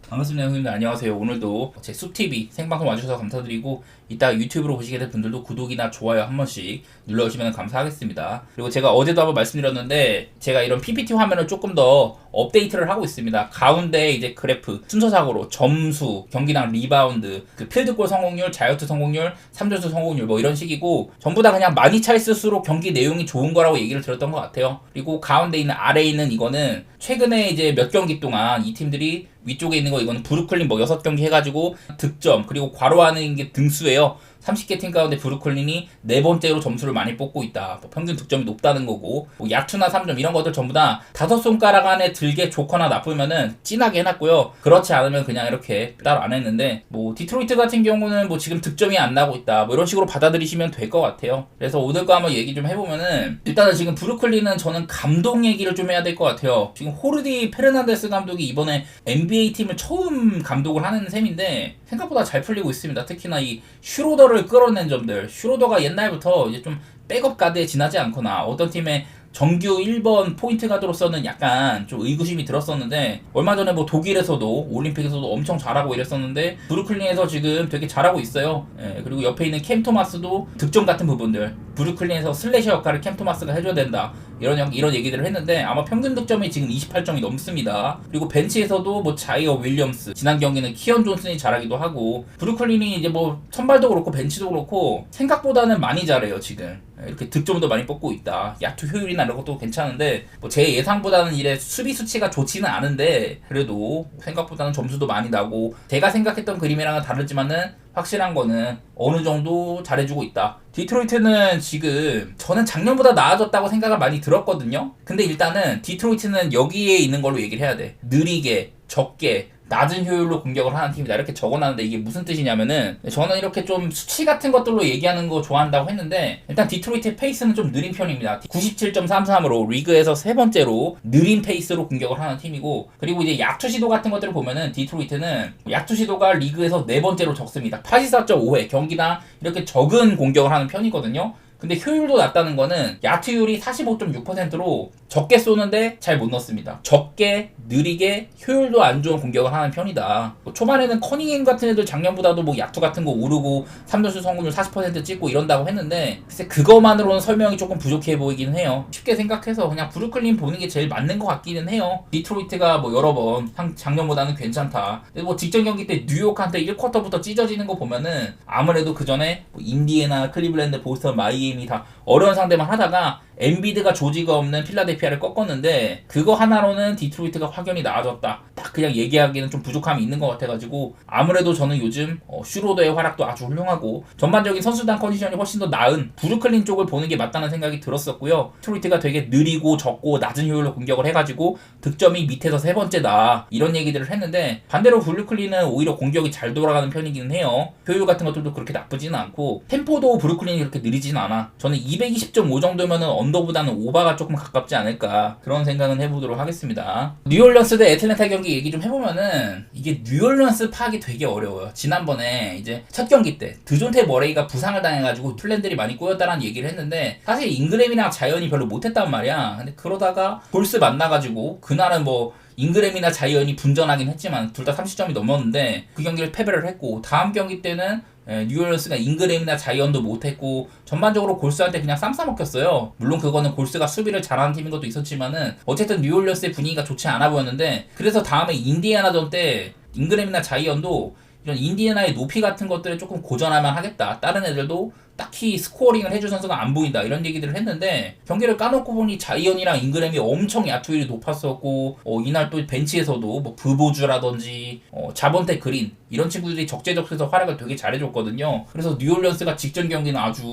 반갑습니다, 형님들. 안녕하세요. 오늘도 제 숲TV 생방송 와주셔서 감사드리고, 이따 유튜브로 보시게 될 분들도 구독이나 좋아요 한 번씩 눌러주시면 감사하겠습니다. 그리고 제가 어제도 한번 말씀드렸는데, 제가 이런 PPT 화면을 조금 더 업데이트를 하고 있습니다. 가운데 이제 그래프 순서상으로 점수, 경기당 리바운드, 그 필드골 성공률, 자유투 성공률, 3점수 성공률 뭐 이런 식이고, 전부 다 그냥 많이 차 있을수록 경기 내용이 좋은 거라고 얘기를 들었던 것 같아요. 그리고 가운데 있는 아래에 있는 이거는 최근에 이제 몇 경기 동안 이 팀들이, 위쪽에 있는 거 이거는 브루클린 뭐 6경기 해가지고 득점 그리고 괄호하는 게 등수예요. 30개 팀 가운데 브루클린이 네 번째로 점수를 많이 뽑고 있다. 뭐 평균 득점이 높다는 거고, 뭐 야투나 3점 이런 것들 전부 다 다섯 손가락 안에 들게 좋거나 나쁘면은 진하게 해놨고요. 그렇지 않으면 그냥 이렇게 따로 안 했는데, 뭐 디트로이트 같은 경우는 뭐 지금 득점이 안 나고 있다, 뭐 이런 식으로 받아들이시면 될 것 같아요. 그래서 오늘 거 한번 얘기 좀 해보면은, 일단은 지금 브루클린은 저는 감독 얘기를 좀 해야 될 것 같아요. 지금 호르디 페르난데스 감독이 이번에 NBA 팀을 처음 감독을 하는 셈인데 생각보다 잘 풀리고 있습니다. 특히나 이 슈로더를 끌어낸 점들, 슈로더가 옛날부터 이제 좀 백업 가드에 지나지 않거나 어떤 팀의 정규 1번 포인트 가드로서는 약간 좀 의구심이 들었었는데, 얼마 전에 뭐 독일에서도 올림픽에서도 엄청 잘하고 이랬었는데 브루클린에서 지금 되게 잘하고 있어요. 예, 그리고 옆에 있는 캠 토마스도 득점 같은 부분들, 브루클린에서 슬래셔 역할을 캠 토마스가 해줘야 된다, 이런 얘기들을 했는데, 아마 평균 득점이 지금 28점이 넘습니다. 그리고 벤치에서도 뭐 자이어 윌리엄스, 지난 경기는 키언 존슨이 잘하기도 하고, 브루클린이 이제 뭐 선발도 그렇고 벤치도 그렇고 생각보다는 많이 잘해요. 지금 이렇게 득점도 많이 뽑고 있다. 야투 효율이나 이런 것도 괜찮은데, 뭐 제 예상보다는 이래 수비 수치가 좋지는 않은데, 그래도 생각보다는 점수도 많이 나고, 제가 생각했던 그림이랑은 다르지만은 확실한 거는 어느 정도 잘해주고 있다. 디트로이트는 지금 저는 작년보다 나아졌다고 생각을 많이 들었거든요. 근데 일단은 디트로이트는 여기에 있는 걸로 얘기를 해야 돼. 느리게, 적게, 낮은 효율로 공격을 하는 팀이다, 이렇게 적어놨는데, 이게 무슨 뜻이냐면은, 저는 이렇게 좀 수치 같은 것들로 얘기하는 거 좋아한다고 했는데, 일단 디트로이트의 페이스는 좀 느린 편입니다. 97.33으로 리그에서 세 번째로 느린 페이스로 공격을 하는 팀이고, 그리고 이제 야투 시도 같은 것들을 보면은 디트로이트는 야투 시도가 리그에서 네 번째로 적습니다. 84.5회, 경기당 이렇게 적은 공격을 하는 편이거든요. 근데 효율도 낮다는 거는 야투율이 45.6%로 적게 쏘는데 잘 못 넣습니다. 적게, 느리게, 효율도 안 좋은 공격을 하는 편이다. 뭐 초반에는 커닝햄 같은 애들 작년보다도 뭐 야투 같은 거 오르고 3점슛 성공률 40% 찍고 이런다고 했는데, 글쎄 그거만으로는 설명이 조금 부족해 보이긴 해요. 쉽게 생각해서 그냥 브루클린 보는 게 제일 맞는 것 같기는 해요. 디트로이트가 뭐 여러 번 작년보다는 괜찮다. 근데 뭐 직전 경기 때 뉴욕한테 1쿼터부터 찢어지는 거 보면은 아무래도 그 전에 뭐 인디애나, 클리블랜드, 보스턴, 마이애미 다 어려운 상대만 하다가 엔비드가 조지가 없는 필라델피아를 꺾었는데, 그거 하나로는 디트로이트가 확연히 나아졌다, 딱 그냥 얘기하기는 좀 부족함이 있는 것 같아가지고, 아무래도 저는 요즘 슈로더의 활약도 아주 훌륭하고 전반적인 선수단 컨디션이 훨씬 더 나은 브루클린 쪽을 보는 게 맞다는 생각이 들었었고요. 디트로이트가 되게 느리고 적고 낮은 효율로 공격을 해가지고 득점이 밑에서 세 번째다, 이런 얘기들을 했는데, 반대로 브루클린은 오히려 공격이 잘 돌아가는 편이기는 해요. 효율 같은 것들도 그렇게 나쁘지는 않고, 템포도 브루클린이 그렇게 느리지는 않아. 저는 220.5 정도면은 언더보다는 오바가 조금 가깝지 않을까, 그런 생각은 해보도록 하겠습니다. 뉴올리언스 대 애틀랜타 경기 얘기 좀 해보면은, 이게 뉴올리언스 파악이 되게 어려워요. 지난번에 이제 첫 경기 때 드존테 머레이가 부상을 당해가지고 플랜들이 많이 꼬였다라는 얘기를 했는데, 사실 잉그램이나 자이언이 별로 못했단 말이야. 근데 그러다가 골스 만나가지고 그날은 뭐 잉그램이나 자이언이 분전하긴 했지만 둘 다 30점이 넘었는데 그 경기를 패배를 했고, 다음 경기 때는 뉴올리언스가 잉그램이나 자이언도 못했고 전반적으로 골스한테 그냥 쌈 싸먹혔어요. 물론 그거는 골스가 수비를 잘하는 팀인 것도 있었지만은 어쨌든 뉴올리언스의 분위기가 좋지 않아 보였는데, 그래서 다음에 인디애나전 때 잉그램이나 자이언도 이런 인디애나의 높이 같은 것들을 조금 고전하면 하겠다, 다른 애들도 딱히 스코어링을 해줄 선수가 안 보인다, 이런 얘기들을 했는데, 경기를 까놓고 보니 자이언이랑 잉그램이 엄청 야투율이 높았었고, 이날 또 벤치에서도 뭐 브보주라든지 자본테 그린 이런 친구들이 적재적소에서 활약을 되게 잘해줬거든요. 그래서 뉴올리언스가 직전 경기는 아주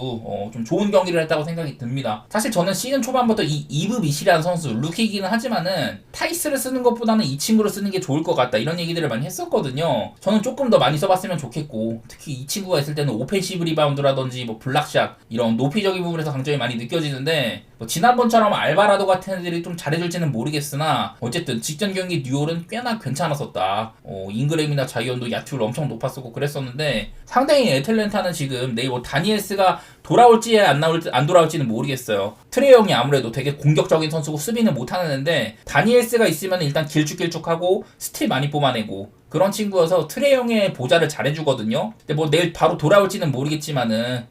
좀 좋은 경기를 했다고 생각이 듭니다. 사실 저는 시즌 초반부터 이 이브 미시라는 선수, 루키이기는 하지만은 타이스를 쓰는 것보다는 이 친구를 쓰는 게 좋을 것 같다, 이런 얘기들을 많이 했었거든요. 저는 조금 더 많이 써봤으면 좋겠고, 특히 이 친구가 있을 때는 오펜시브 리바운드라든지 뭐 블락샷 이런 높이적인 부분에서 강점이 많이 느껴지는데, 뭐 지난번처럼 알바라도 같은 애들이 좀 잘해줄지는 모르겠으나 어쨌든 직전 경기 뉴올은 꽤나 괜찮았었다. 잉그램이나 자이언도 야투율 엄청 높았었고 그랬었는데, 상대인 애틀랜타는 지금 내일 뭐 다니엘스가 돌아올지 안 돌아올지는 모르겠어요. 트레이 형이 아무래도 되게 공격적인 선수고 수비는 못하는 애인데, 다니엘스가 있으면 일단 길쭉길쭉하고 스틸 많이 뽑아내고, 그런 친구여서 트레이형의 보좌를 잘해주거든요. 근데 뭐 내일 바로 돌아올지는 모르겠지만은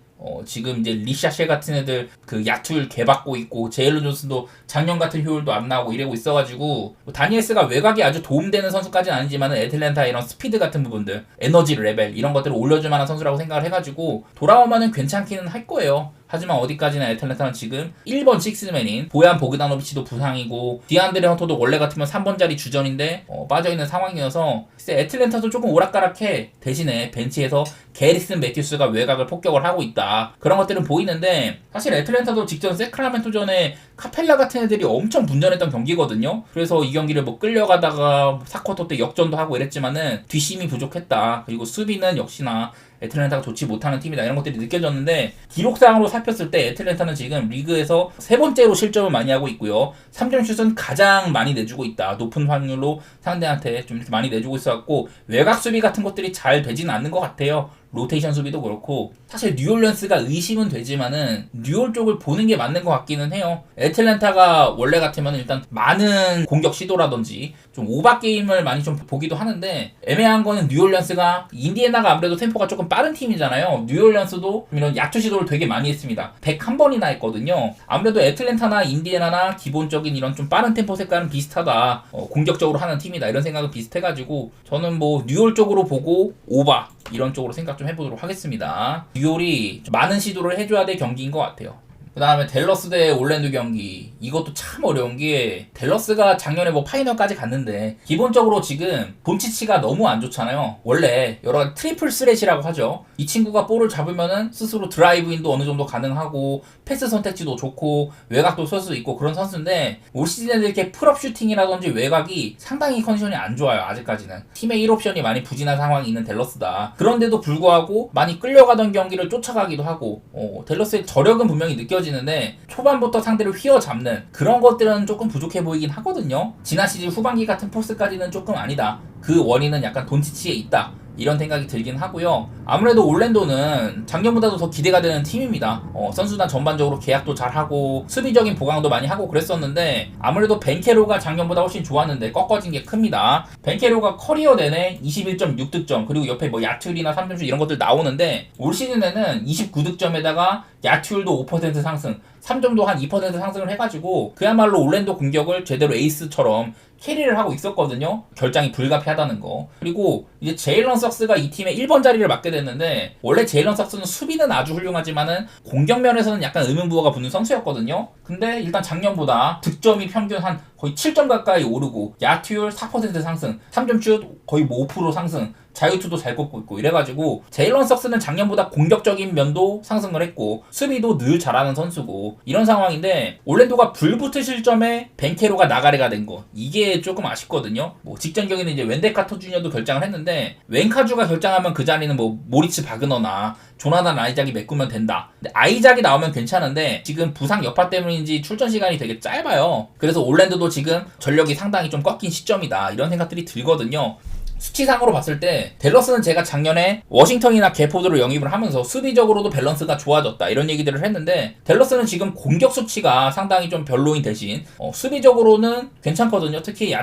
지금 이제 리샤쉘 같은 애들 그 약투율 개받고 있고 제일런 존슨도 작년 같은 효율도 안 나오고 이러고 있어가지고 뭐 다니엘스가 외곽이 아주 도움되는 선수까지는 아니지만은 애틀랜타 이런 스피드 같은 부분들 에너지 레벨 이런 것들을 올려줄 만한 선수라고 생각을 해가지고 돌아오면은 괜찮기는 할 거예요. 하지만 어디까지나 애틀랜타는 지금 1번 식스맨인 보얀 보그다노비치도 부상이고 디안드레 헌터도 원래 같으면 3번 자리 주전인데 빠져있는 상황이어서 애틀랜타도 조금 오락가락해. 대신에 벤치에서 게리슨 매튜스가 외곽을 폭격을 하고 있다. 그런 것들은 보이는데 사실 애틀랜타도 직전 세크라멘토전에 카펠라 같은 애들이 엄청 분전했던 경기거든요. 그래서 이 경기를 뭐 끌려가다가 4쿼터 때 역전도 하고 이랬지만은 뒷심이 부족했다. 그리고 수비는 역시나 애틀랜타가 좋지 못하는 팀이다 이런 것들이 느껴졌는데 기록상으로 살폈을 때 애틀랜타는 지금 리그에서 세 번째로 실점을 많이 하고 있고요. 3점 슛은 가장 많이 내주고 있다. 높은 확률로 상대한테 좀 이렇게 많이 내주고 있어갖고 외곽 수비 같은 것들이 잘 되지는 않는 것 같아요. 로테이션 수비도 그렇고 사실 뉴올리언스가 의심은 되지만은 뉴올 쪽을 보는 게 맞는 것 같기는 해요. 애틀랜타가 원래 같으면 일단 많은 공격 시도라든지 좀 오바 게임을 많이 좀 보기도 하는데 애매한 거는 뉴올리언스가 인디애나가 아무래도 템포가 조금 빠른 팀이잖아요. 뉴올리언스도 이런 약투 시도를 되게 많이 했습니다. 101번이나 했거든요. 아무래도 애틀랜타나 인디애나나 기본적인 이런 좀 빠른 템포 색깔은 비슷하다. 공격적으로 하는 팀이다 이런 생각은 비슷해가지고 저는 뭐 뉴올 쪽으로 보고 오바 이런 쪽으로 생각 좀 해보도록 하겠습니다. 뉴올이 많은 시도를 해줘야 될 경기인 것 같아요. 그 다음에 댈러스 대 올랜도 경기 이것도 참 어려운 게 댈러스가 작년에 뭐 파이널까지 갔는데 기본적으로 지금 본치치가 너무 안 좋잖아요. 원래 여러 트리플 스렛이라고 하죠. 이 친구가 볼을 잡으면은 스스로 드라이브인도 어느 정도 가능하고 패스 선택지도 좋고 외곽도 쏠 수 있고 그런 선수인데 올 시즌에 이렇게 풀업 슈팅이라든지 외곽이 상당히 컨디션이 안 좋아요. 아직까지는 팀의 1옵션이 많이 부진한 상황이 있는 댈러스다. 그런데도 불구하고 많이 끌려가던 경기를 쫓아가기도 하고 댈러스의 저력은 분명히 느껴지는데 초반부터 상대를 휘어잡는 그런 것들은 조금 부족해 보이긴 하거든요. 지난 시즌 후반기 같은 포스까지는 조금 아니다. 그 원인은 약간 돈치치에 있다. 이런 생각이 들긴 하고요. 아무래도 올랜도는 작년보다도 더 기대가 되는 팀입니다. 선수단 전반적으로 계약도 잘하고 수비적인 보강도 많이 하고 그랬었는데 아무래도 벤케로가 작년보다 훨씬 좋았는데 꺾어진 게 큽니다. 벤케로가 커리어 내내 21.6득점 그리고 옆에 뭐 야투율이나 3점슛 이런 것들 나오는데 올 시즌에는 29득점에다가 야투율도 5% 상승 3점도 한 2% 상승을 해가지고 그야말로 올랜도 공격을 제대로 에이스처럼 캐리를 하고 있었거든요. 결장이 불가피하다는 거. 그리고 이제 제일런 석스가 이 팀의 1번 자리를 맡게 됐는데 원래 제일런 석스는 수비는 아주 훌륭하지만은 공격 면에서는 약간 의문부호가 붙는 선수였거든요. 근데 일단 작년보다 득점이 평균 한 거의 7점 가까이 오르고 야투율 4% 상승 3점슛 거의 뭐 5% 상승 자유투도 잘 꽂고 있고 이래가지고 제일런 석스는 작년보다 공격적인 면도 상승을 했고 수비도 늘 잘하는 선수고 이런 상황인데 올랜도가 불붙을 실점에 벤케로가 나가레가 된 거 이게 조금 아쉽거든요. 뭐 직전 경기는 이제 웬데카터 주니어도 결장을 했는데 웬카주가 결장하면 그 자리는 뭐 모리츠 바그너나 조나단 아이작이 메꾸면 된다. 근데 아이작이 나오면 괜찮은데 지금 부상 여파 때문인지 출전 시간이 되게 짧아요. 그래서 올랜도도 지금 전력이 상당히 좀 꺾인 시점이다 이런 생각들이 들거든요. 수치상으로 봤을 때 댈러스는 제가 작년에 워싱턴이나 개포드를 영입을 하면서 수비적으로도 밸런스가 좋아졌다 이런 얘기들을 했는데 댈러스는 지금 공격 수치가 상당히 좀 별로인 대신 수비적으로는 괜찮거든요. 특히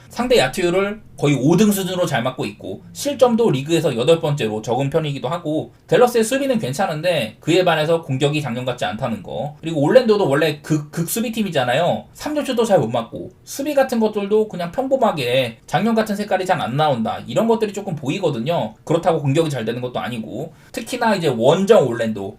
상대 야투율을 거의 5등 수준으로 잘 맞고 있고 실점도 리그에서 8번째로 적은 편이기도 하고 댈러스의 수비는 괜찮은데 그에 반해서 공격이 작년 같지 않다는 거. 그리고 올랜도도 원래 극수비팀이잖아요. 3점슛도 잘 못 맞고 수비 같은 것들도 그냥 평범하게 작년 같은 색깔이 잘 안 나온다. 이런 것들이 조금 보이거든요. 그렇다고 공격이 잘 되는 것도 아니고 특히나 이제 원정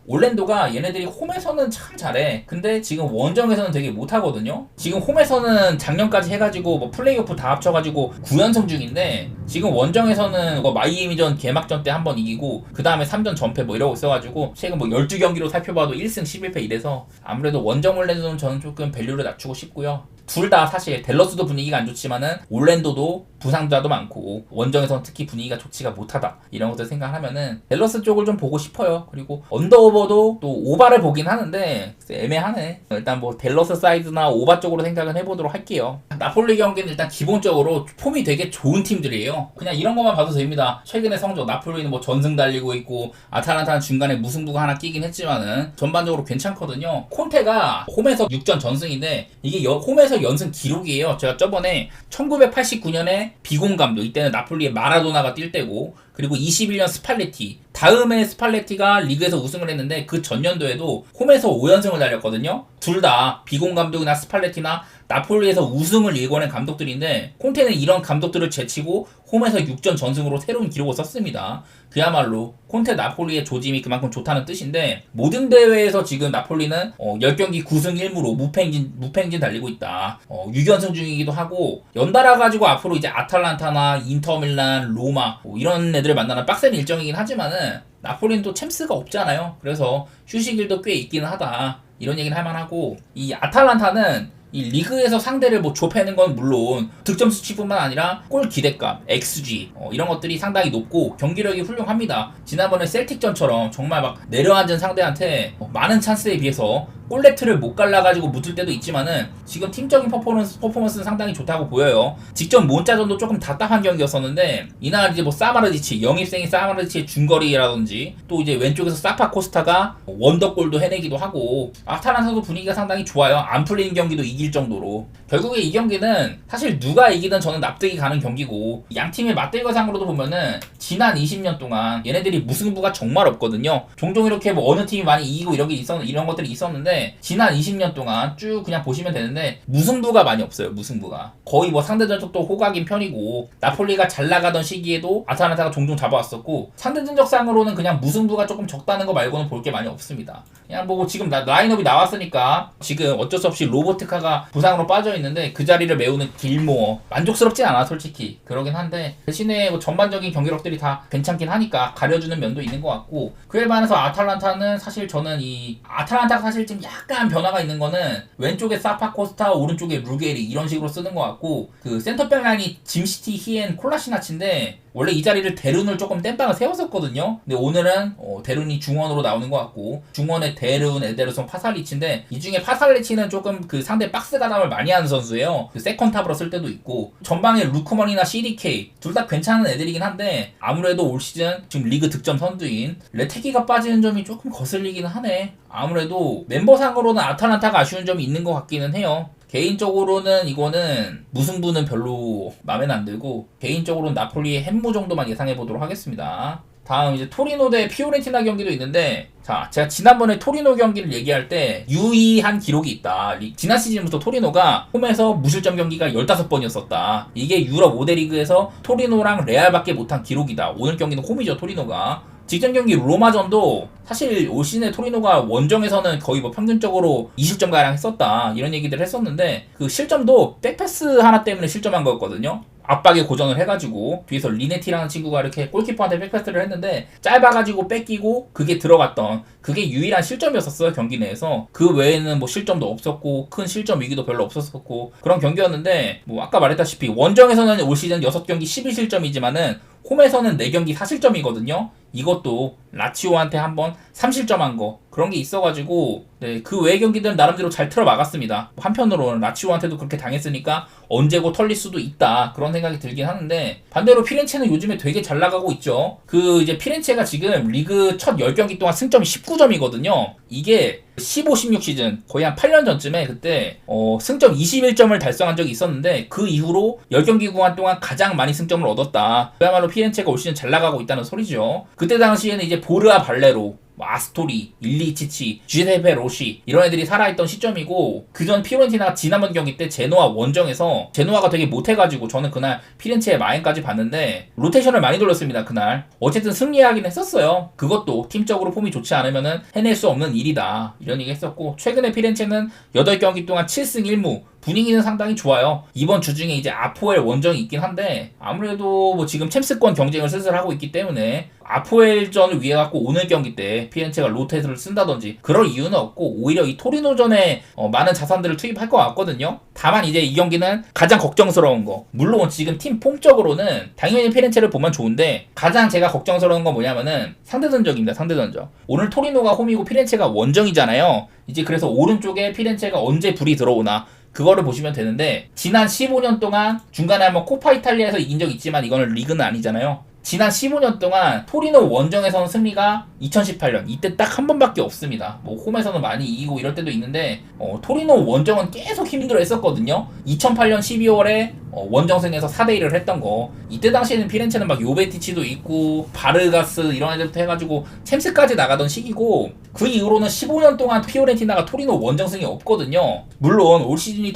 올랜도가 얘네들이 홈에서는 참 잘해. 근데 지금 원정에서는 되게 못하거든요. 지금 홈에서는 작년까지 해가지고 뭐 플레이오프 다 합쳐가지고 9연승 중인데 지금 원정에서는 뭐 마이애미전 개막전 때 한 번 이기고 그 다음에 3전 전패 뭐 이러고 있어가지고 최근 뭐 12경기로 살펴봐도 1승 11패 이래서 아무래도 원정 올랜도는 저는 조금 밸류를 낮추고 싶고요. 둘 다 사실 댈러스도 분위기가 안 좋지만은 올랜도도 부상자도 많고 원정에서는 특히 분위기가 좋지가 못하다 이런 것들 생각하면은 댈러스 쪽을 좀 보고 싶어요. 그리고 언더오버도 또 오바를 보긴 하는데 애매하네. 일단 뭐 댈러스 사이드나 오바 쪽으로 생각은 해보도록 할게요. 나폴리 경기는 일단 기본적으로 폼이 되게 좋은 팀들이에요. 그냥 이런 것만 봐도 됩니다. 최근의 성적 나폴리는 뭐 전승 달리고 있고 아탈란타는 중간에 무승부가 하나 끼긴 했지만은 전반적으로 괜찮거든요. 콘테가 홈에서 6전 전승인데 이게 홈에서 최다 연승 기록이에요. 제가 저번에 1989년에 비공 감독, 이때는 나폴리의 마라도나가 뛸 때고, 그리고 21년 스팔레티, 다음에 스팔레티가 리그에서 우승을 했는데 그 전년도에도 홈에서 5연승을 달렸거든요. 둘 다 비공 감독이나 스팔레티나 나폴리에서 우승을 일궈낸 감독들인데, 콘테는 이런 감독들을 제치고 홈에서 6전 전승으로 새로운 기록을 썼습니다. 그야말로 콘테 나폴리의 조짐이 그만큼 좋다는 뜻인데, 모든 대회에서 지금 나폴리는 10경기 9승 1무로 무패행진 달리고 있다. 6연승 중이기도 하고, 연달아 가지고 앞으로 이제 아탈란타나 인터밀란, 로마 이런 애들을 만나는 빡센 일정이긴 하지만은 나폴리는 또 챔스가 없잖아요. 그래서 휴식일도 꽤 있기는 하다, 이런 얘기는 할 만하고, 이 아탈란타는 이 리그에서 상대를 뭐 좁혀내는 건 물론 득점 수치뿐만 아니라 골 기대감, XG 이런 것들이 상당히 높고 경기력이 훌륭합니다. 지난번에 셀틱전처럼 정말 막 내려앉은 상대한테 많은 찬스에 비해서 골레트를 못 갈라가지고 묻을 때도 있지만은 지금 팀적인 퍼포먼스는 상당히 좋다고 보여요. 직전 몬짜전도 조금 답답한 경기였었는데, 이날 이제 뭐 사마르디치, 영입생인 사마르디치의 중거리라든지, 또 이제 왼쪽에서 사파 코스타가 원더골도 해내기도 하고, 아탈란타도 분위기가 상당히 좋아요. 안 풀리는 경기도 이길 정도로. 결국에 이 경기는 사실 누가 이기든 저는 납득이 가는 경기고, 양 팀의 맞대결상으로도 보면은 지난 20년 동안 얘네들이 무승부가 정말 없거든요. 종종 이렇게 뭐 어느 팀이 많이 이기고 이런 것들이 있었는데, 지난 20년 동안 쭉 그냥 보시면 되는데 무승부가 많이 없어요. 무승부가 거의 뭐 상대전적도 호각인 편이고, 나폴리가 잘 나가던 시기에도 아탈란타가 종종 잡아왔었고, 상대전적상으로는 그냥 무승부가 조금 적다는 거 말고는 볼 게 많이 없습니다. 그냥 뭐 지금 라인업이 나왔으니까 지금 어쩔 수 없이 로보트카가 부상으로 빠져있는데 그 자리를 메우는 길모어, 만족스럽진 않아 솔직히. 그러긴 한데 대신에 뭐 전반적인 경기력들이 다 괜찮긴 하니까 가려주는 면도 있는 것 같고, 그에 반해서 아탈란타는 사실 저는 이 아탈란타가 사실 지금 약간 변화가 있는 거는 왼쪽에 사파코스타, 오른쪽에 루게리 이런 식으로 쓰는 것 같고, 그 센터백 라인이 짐시티, 히엔, 콜라시나치인데 원래 이 자리를 데룬을 조금 땜빵을 세웠었거든요. 근데 오늘은 데룬이 중원으로 나오는 것 같고, 중원에 데룬, 에데르손, 파살리치인데 이 중에 파살리치는 조금 그 상대 박스 가담을 많이 하는 선수예요. 그 세컨탑으로 쓸 때도 있고, 전방에 루크먼이나 CDK 둘 다 괜찮은 애들이긴 한데 아무래도 올 시즌 지금 리그 득점 선두인 레테기가 빠지는 점이 조금 거슬리긴 하네. 아무래도 멤버상으로는 아탈란타가 아쉬운 점이 있는 것 같기는 해요. 개인적으로는 이거는 무승부는 별로 마음에는 안 들고, 개인적으로는 나폴리의 햄무 정도만 예상해 보도록 하겠습니다. 다음 이제 토리노 대 피오렌티나 경기도 있는데, 자, 제가 지난번에 토리노 경기를 얘기할 때 유의한 기록이 있다. 지난 시즌부터 토리노가 홈에서 무실점 경기가 15번이었었다. 이게 유럽 5대 리그에서 토리노랑 레알밖에 못한 기록이다. 오늘 경기는 홈이죠, 토리노가. 직전 경기 로마전도 사실 올 시즌에 토리노가 원정에서는 거의 뭐 평균적으로 2실점 가량 했었다, 이런 얘기들을 했었는데, 그 실점도 백패스 하나 때문에 실점한 거였거든요. 압박에 고전을 해가지고 뒤에서 리네티라는 친구가 이렇게 골키퍼한테 백패스를 했는데 짧아가지고 뺏기고 그게 들어갔던, 그게 유일한 실점이었었어요, 경기 내에서. 그 외에는 뭐 실점도 없었고 큰 실점 위기도 별로 없었었고 그런 경기였는데, 뭐 아까 말했다시피 원정에서는 올 시즌 6경기 12실점이지만은 홈에서는 4경기 4실점이거든요. 이것도 라치오한테 한번 3실점한 거, 그런 게 있어가지고 그 외의 경기들은 나름대로 잘 틀어 막았습니다. 한편으로는 라치오한테도 그렇게 당했으니까 언제고 털릴 수도 있다, 그런 생각이 들긴 하는데, 반대로 피렌체는 요즘에 되게 잘 나가고 있죠. 그 이제 피렌체가 지금 리그 첫 10경기 동안 승점이 19점이거든요. 이게 15-16 시즌 거의 한 8년 전쯤에 그때 승점 21점을 달성한 적이 있었는데, 그 이후로 10경기 구간 동안 가장 많이 승점을 얻었다. 그야말로 피렌체가 올 시즌 잘 나가고 있다는 소리죠. 그때 당시에는 이제 보르아 발레로, 아스토리, 일리치치, 주세페 로시 이런 애들이 살아있던 시점이고, 그전 피오렌티나가 지난번 경기 때 제노아 원정에서 제노아가 되게 못해가지고 저는 그날 피렌체의 마행까지 봤는데 로테이션을 많이 돌렸습니다. 그날 어쨌든 승리하긴 했었어요. 그것도 팀적으로 폼이 좋지 않으면은 해낼 수 없는 일이다, 이런 얘기 했었고, 최근에 피렌체는 8경기 동안 7승 1무, 분위기는 상당히 좋아요. 이번 주 중에 이제 아포엘 원정이 있긴 한데, 아무래도 뭐 지금 챔스권 경쟁을 슬슬 하고 있기 때문에 아포엘전을 위해 갖고 오늘 경기 때 피렌체가 로테를 쓴다든지 그럴 이유는 없고, 오히려 이 토리노전에 많은 자산들을 투입할 것 같거든요. 다만 이제 이 경기는 가장 걱정스러운 거, 물론 지금 팀 폼적으로는 당연히 피렌체를 보면 좋은데 가장 제가 걱정스러운 건 뭐냐면은 상대전적입니다. 상대전적. 오늘 토리노가 홈이고 피렌체가 원정이잖아요. 이제 그래서 오른쪽에 피렌체가 언제 불이 들어오나 그거를 보시면 되는데, 지난 15년 동안 중간에 한번 코파 이탈리아에서 이긴 적 있지만 이거는 리그는 아니잖아요. 지난 15년 동안 토리노 원정에서는 승리가 2018년 이때 딱 한 번밖에 없습니다. 뭐 홈에서는 많이 이기고 이럴 때도 있는데 토리노 원정은 계속 힘들어 했었거든요. 2008년 12월에 원정승에서 4대1을 했던 거. 이때 당시에는 피렌체는 막 요베티치도 있고 바르가스 이런 애들부터 해가지고 챔스까지 나가던 시기고, 그 이후로는 15년 동안 피오렌티나가 토리노 원정승이 없거든요. 물론 올 시즌이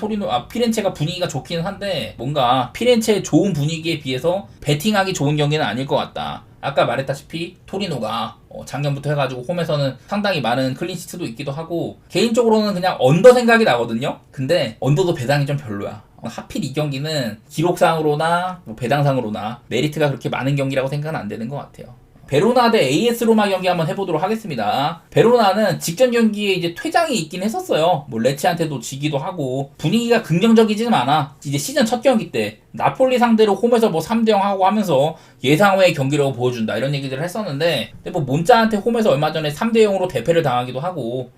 피렌체가 분위기가 좋기는 한데 뭔가 피렌체의 좋은 분위기에 비해서 배팅하기 좋은 경기는 아닐 것 같다. 아까 말했다시피 토리노가 작년부터 해가지고 홈에서는 상당히 많은 클린시트도 있기도 하고, 개인적으로는 그냥 언더 생각이 나거든요. 근데 언더도 배당이 좀 별로야. 하필 이 경기는 기록상으로나 뭐 배당상으로나 메리트가 그렇게 많은 경기라고 생각은 안 되는 것 같아요. 베로나 대 AS 로마 경기 한번 해보도록 하겠습니다. 베로나는 직전 경기에 이제 퇴장이 있긴 했었어요. 뭐 레치한테도 지기도 하고 분위기가 긍정적이지는 않아. 이제 시즌 첫 경기 때 나폴리 상대로 홈에서 뭐 3대0 하고 하면서 예상외의 경기라고 보여준다 이런 얘기들을 했었는데, 근데 뭐 몬자한테 홈에서 얼마 전에 3대0으로 대패를 당하기도 하고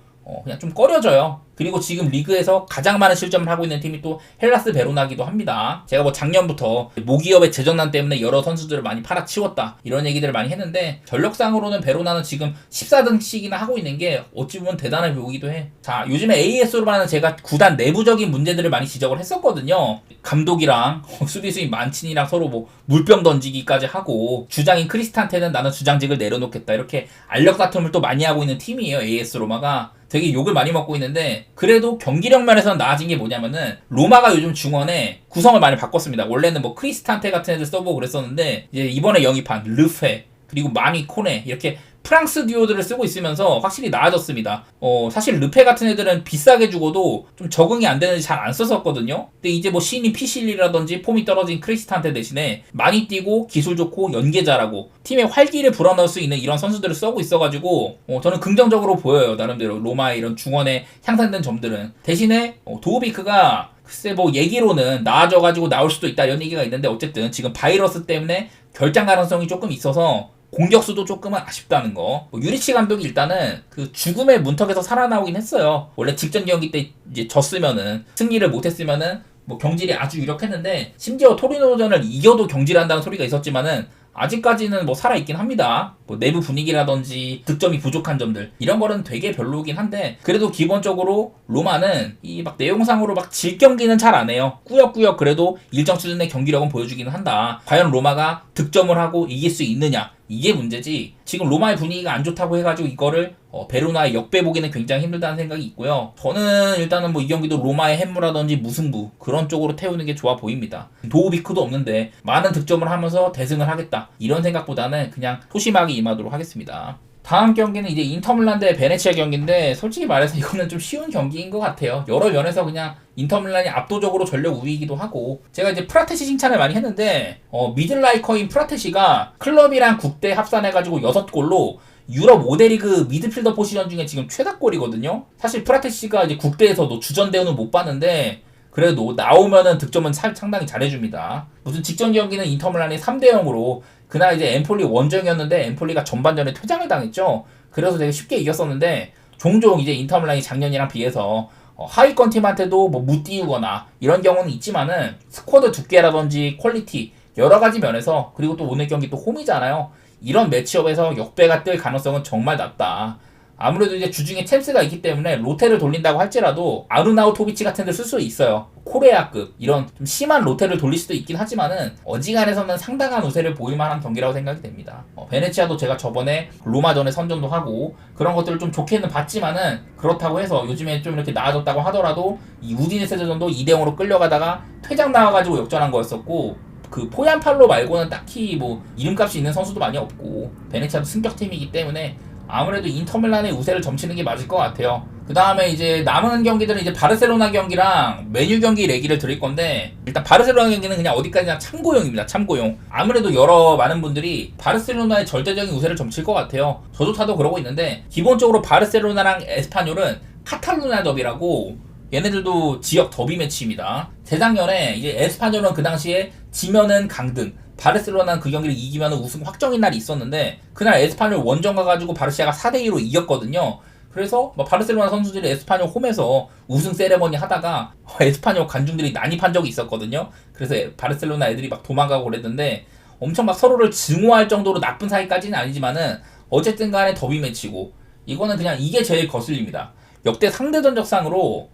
그냥 좀 꺼려져요. 그리고 지금 리그에서 가장 많은 실점을 하고 있는 팀이 또 헬라스 베로나기도 합니다. 제가 뭐 작년부터 모기업의 재정난 때문에 여러 선수들을 많이 팔아치웠다 이런 얘기들을 많이 했는데, 전력상으로는 베로나는 지금 14등씩이나 하고 있는 게 어찌 보면 대단해 보이기도 해. 자, 요즘에 AS로만은 제가 구단 내부적인 문제들을 많이 지적을 했었거든요. 감독이랑 수비수인 만친이랑 서로 뭐 물병 던지기까지 하고, 주장인 크리스탄테는 나는 주장직을 내려놓겠다 이렇게 알력 다툼을 또 많이 하고 있는 팀이에요. AS 로마가 되게 욕을 많이 먹고 있는데, 그래도 경기력 면에서는 나아진 게 뭐냐면은 로마가 요즘 중원에 구성을 많이 바꿨습니다. 원래는 뭐 크리스탄테 같은 애들 써보고 그랬었는데 이제 이번에 영입한 르페 그리고 마미 코네 이렇게 프랑스 듀오들을 쓰고 있으면서 확실히 나아졌습니다. 사실 르페 같은 애들은 비싸게 주고도 좀 적응이 안 되는지 잘 안 썼었거든요. 근데 이제 뭐 신인 피실리라든지 폼이 떨어진 크리스탄테 대신에 많이 뛰고 기술 좋고 연계 잘하고 팀의 활기를 불어넣을 수 있는 이런 선수들을 쓰고 있어가지고 저는 긍정적으로 보여요. 나름대로 로마의 이런 중원에 향상된 점들은. 대신에 도우비크가 글쎄 뭐 얘기로는 나아져가지고 나올 수도 있다 이런 얘기가 있는데, 어쨌든 지금 바이러스 때문에 결장 가능성이 조금 있어서 공격수도 조금은 아쉽다는 거. 유리치 감독이 일단은 그 죽음의 문턱에서 살아나오긴 했어요. 원래 직전 경기 때 이제 졌으면은, 승리를 못했으면은 뭐 경질이 아주 유력했는데, 심지어 토리노전을 이겨도 경질한다는 소리가 있었지만은 아직까지는 뭐 살아있긴 합니다. 뭐 내부 분위기라든지 득점이 부족한 점들 이런 거는 되게 별로긴 한데, 그래도 기본적으로 로마는 이 막 내용상으로 막 질 경기는 잘 안 해요. 꾸역꾸역 그래도 일정 수준의 경기력은 보여주기는 한다. 과연 로마가 득점을 하고 이길 수 있느냐, 이게 문제지. 지금 로마의 분위기가 안 좋다고 해가지고 이거를 베로나의 역배 보기는 굉장히 힘들다는 생각이 있고요. 저는 일단은 뭐 이 경기도 로마의 햄무라든지 무승부 그런 쪽으로 태우는 게 좋아 보입니다. 도우비크도 없는데 많은 득점을 하면서 대승을 하겠다 이런 생각보다는 그냥 소심하게 임하도록 하겠습니다. 다음 경기는 이제 인터밀란 대 베네치아 경기인데, 솔직히 말해서 이거는 좀 쉬운 경기인 것 같아요. 여러 면에서 그냥 인터밀란이 압도적으로 전력 우위이기도 하고, 제가 이제 프라테시 칭찬을 많이 했는데 미들라이커인 프라테시가 클럽이랑 국대 합산해가지고 6골로 유럽 5대 리그 미드필더 포지션 중에 지금 최다골이거든요. 사실 프라테시가 이제 국대에서도 주전 대우는 못 받는데 그래도 나오면은 득점은 상당히 잘해줍니다. 무슨 직전 경기는 인터밀란이 3대0으로, 그날 이제 엠폴리 원정이었는데 엠폴리가 전반전에 퇴장을 당했죠. 그래서 되게 쉽게 이겼었는데, 종종 이제 인터밀란이 작년이랑 비해서 하위권 팀한테도 뭐 못 띄우거나 이런 경우는 있지만은 스쿼드 두께라든지 퀄리티 여러 가지 면에서, 그리고 또 오늘 경기 또 홈이잖아요. 이런 매치업에서 역배가 뜰 가능성은 정말 낮다. 아무래도 이제 주중에 챔스가 있기 때문에 로테를 돌린다고 할지라도 아르나우토비치 같은 데 쓸 수 있어요. 코레아급 이런 좀 심한 로테를 돌릴 수도 있긴 하지만은 어지간해서는 상당한 우세를 보일 만한 경기라고 생각이 됩니다. 베네치아도 제가 저번에 로마전에 선전도 하고 그런 것들을 좀 좋게는 봤지만은, 그렇다고 해서 요즘에 좀 이렇게 나아졌다고 하더라도 이 우디네세전도 2대0으로 끌려가다가 퇴장 나와가지고 역전한 거였었고, 그 포얀팔로 말고는 딱히 뭐 이름값이 있는 선수도 많이 없고, 베네치아도 승격팀이기 때문에 아무래도 인터밀란의 우세를 점치는 게 맞을 것 같아요. 그 다음에 이제 남은 경기들은 이제 바르셀로나 경기랑 메뉴 경기 얘기를 드릴 건데, 일단 바르셀로나 경기는 그냥 어디까지나 참고용입니다. 참고용. 아무래도 많은 분들이 바르셀로나의 절대적인 우세를 점칠 것 같아요. 저조차도 그러고 있는데, 기본적으로 바르셀로나랑 에스파뇰은 카탈루냐 더비라고, 얘네들도 지역 더비 매치입니다. 재작년에 이제 에스파뇰은 그 당시에 지면은 강등, 바르셀로나는 그 경기를 이기면 우승 확정인 날이 있었는데, 그날 에스파뇰 원정 가가지고 바르시아가 4대2로 이겼거든요. 그래서 바르셀로나 선수들이 에스파뇰 홈에서 우승 세레머니 하다가 에스파뇰 관중들이 난입한 적이 있었거든요. 그래서 바르셀로나 애들이 막 도망가고 그랬는데, 엄청 막 서로를 증오할 정도로 나쁜 사이까지는 아니지만은 어쨌든 간에 더비 매치고 이거는 그냥 이게 제일 거슬립니다. 역대 상대전적상으로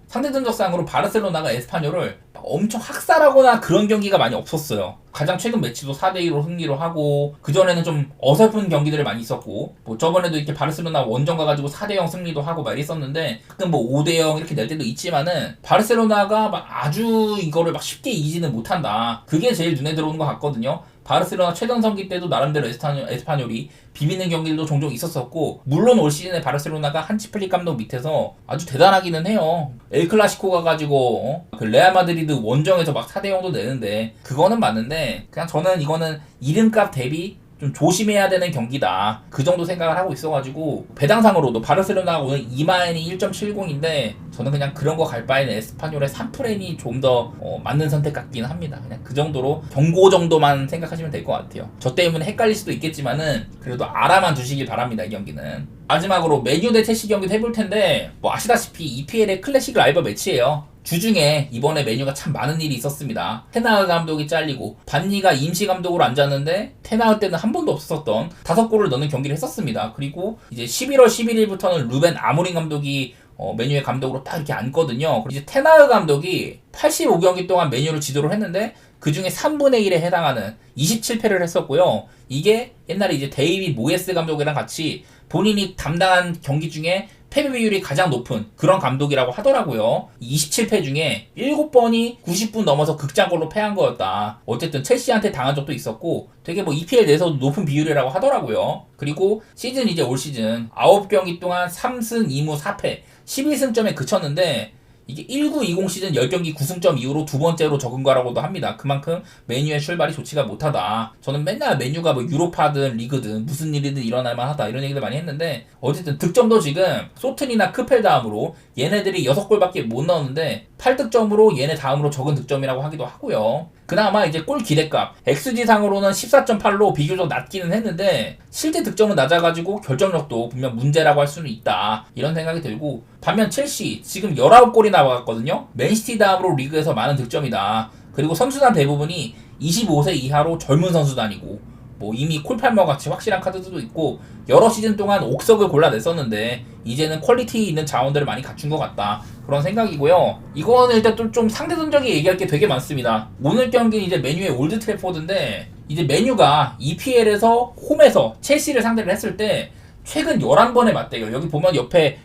바르셀로나가 에스파뇰을 엄청 학살하거나 그런 경기가 많이 없었어요. 가장 최근 매치도 4대2로 승리를 하고 그전에는 좀 어설픈 경기들이 많이 있었고 뭐 저번에도 이렇게 바르셀로나 원정 가가지고 4대0 승리도 하고 막 이랬었는데 가끔 뭐 5대0 이렇게 낼 때도 있지만은 바르셀로나가 막 아주 이거를 막 쉽게 이기지는 못한다. 그게 제일 눈에 들어오는 것 같거든요. 바르셀로나 최전성기 때도 나름대로 에스파뇰이 비비는 경기들도 종종 있었었고 물론 올 시즌에 바르셀로나가 한치 플릭 감독 밑에서 아주 대단하기는 해요. 엘 클라시코 가가지고 그 레알 마드리드 원정에서 막 4대0도 내는데 그거는 맞는데 그냥 저는 이거는 이름값 대비 좀 조심해야 되는 경기다. 그 정도 생각을 하고 있어가지고 배당상으로도 바르셀로나가 오늘 2마인이 1.70인데 저는 그냥 그런 거 갈 바에는 에스파뇰의 3프렌이 좀 더 맞는 선택 같기는 합니다. 그냥 그 정도로 경고 정도만 생각하시면 될 것 같아요. 저 때문에 헷갈릴 수도 있겠지만은 그래도 알아만 두시길 바랍니다. 이 경기는. 마지막으로 메뉴 대 첼시 경기도 해볼 텐데 뭐 아시다시피 EPL의 클래식 라이벌 매치예요. 주중에 이번에 메뉴가 참 많은 일이 있었습니다. 테나흐 감독이 잘리고 반니가 임시 감독으로 앉았는데 테나흐 때는 한 번도 없었던 5골을 넣는 경기를 했었습니다. 그리고 이제 11월 11일부터는 루벤 아모린 감독이 메뉴의 감독으로 딱 이렇게 앉거든요. 이제 테나흐 감독이 85경기 동안 메뉴를 지도를 했는데 그 중에 3분의 1에 해당하는 27패를 했었고요. 이게 옛날에 이제 데이빗 모예스 감독이랑 같이 본인이 담당한 경기 중에 패배 비율이 가장 높은 그런 감독이라고 하더라고요. 27패 중에 7번이 90분 넘어서 극장골로 패한 거였다. 어쨌든 첼시한테 당한 적도 있었고 되게 뭐 EPL 내에서도 높은 비율이라고 하더라고요. 그리고 시즌 이제 올 시즌 9경기 동안 3승 2무 4패 11승점에 그쳤는데 이게 19-20 시즌 10경기 9승점 이후로 두 번째로 적은 거라고도 합니다. 그만큼 메뉴의 출발이 좋지가 못하다. 저는 맨날 메뉴가 뭐 유로파든 리그든 무슨 일이든 일어날 만하다 이런 얘기들 많이 했는데 어쨌든 득점도 지금 소튼이나 크펠 다음으로 얘네들이 6골밖에 못 넣었는데 8득점으로 얘네 다음으로 적은 득점이라고 하기도 하고요. 그나마 이제 골 기대값 XG상으로는 14.8로 비교적 낮기는 했는데 실제 득점은 낮아가지고 결정력도 분명 문제라고 할 수는 있다 이런 생각이 들고 반면 첼시 지금 19골이 나왔거든요. 맨시티 다음으로 리그에서 많은 득점이다. 그리고 선수단 대부분이 25세 이하로 젊은 선수단이고 뭐 이미 콜팔머 같이 확실한 카드도 있고 여러 시즌 동안 옥석을 골라냈었는데 이제는 퀄리티 있는 자원들을 많이 갖춘 것 같다 그런 생각이고요. 이거는 일단 또 좀 상대전적인 얘기할 게 되게 많습니다. 오늘 경기는 이제 메뉴의 올드 트래포드인데 이제 메뉴가 EPL에서 홈에서 첼시를 상대를 했을 때 최근 11번의 맞대결 여기 보면 옆에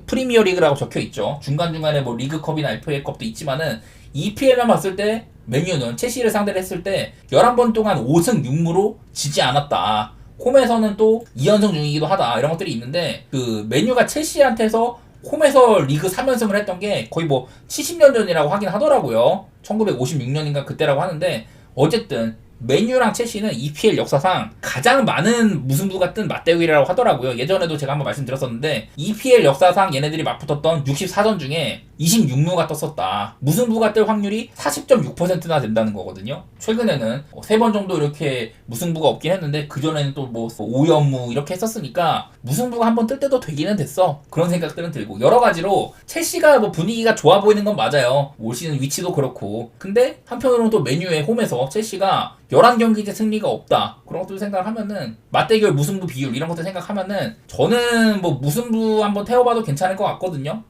프리미어 리그라고 적혀있죠. 중간중간에 뭐 리그컵이나 FA컵도 있지만은 EPL만 봤을 때 메뉴는 첼시를 상대를 했을 때 11번 동안 5승 6무로 지지 않았다. 홈에서는 또 2연승 중이기도 하다. 이런 것들이 있는데 그 메뉴가 첼시한테서 홈에서 리그 3연승을 했던 게 거의 뭐 70년 전이라고 하긴 하더라고요. 1956년인가 그때라고 하는데 어쨌든 맨유랑 첼시는 EPL 역사상 가장 많은 무승부 같은 맞대결이라고 하더라고요. 예전에도 제가 한번 말씀드렸었는데 EPL 역사상 얘네들이 맞붙었던 64전 중에 26무가 떴었다. 무승부가 뜰 확률이 40.6%나 된다는 거거든요. 최근에는 3번 정도 이렇게 무승부가 없긴 했는데 그전에는 또 뭐 5연무 이렇게 했었으니까 무승부가 한번 뜰 때도 되기는 됐어. 그런 생각들은 들고 여러 가지로 첼시가 뭐 분위기가 좋아 보이는 건 맞아요. 올 시즌 위치도 그렇고 근데 한편으로는 또 맨유의 홈에서 첼시가 11경기째 승리가 없다. 그런 것들 생각하면은 맞대결 무승부 비율 이런 것들 생각하면은 저는 뭐 무승부 한번 태워봐도 괜찮을 것 같거든요.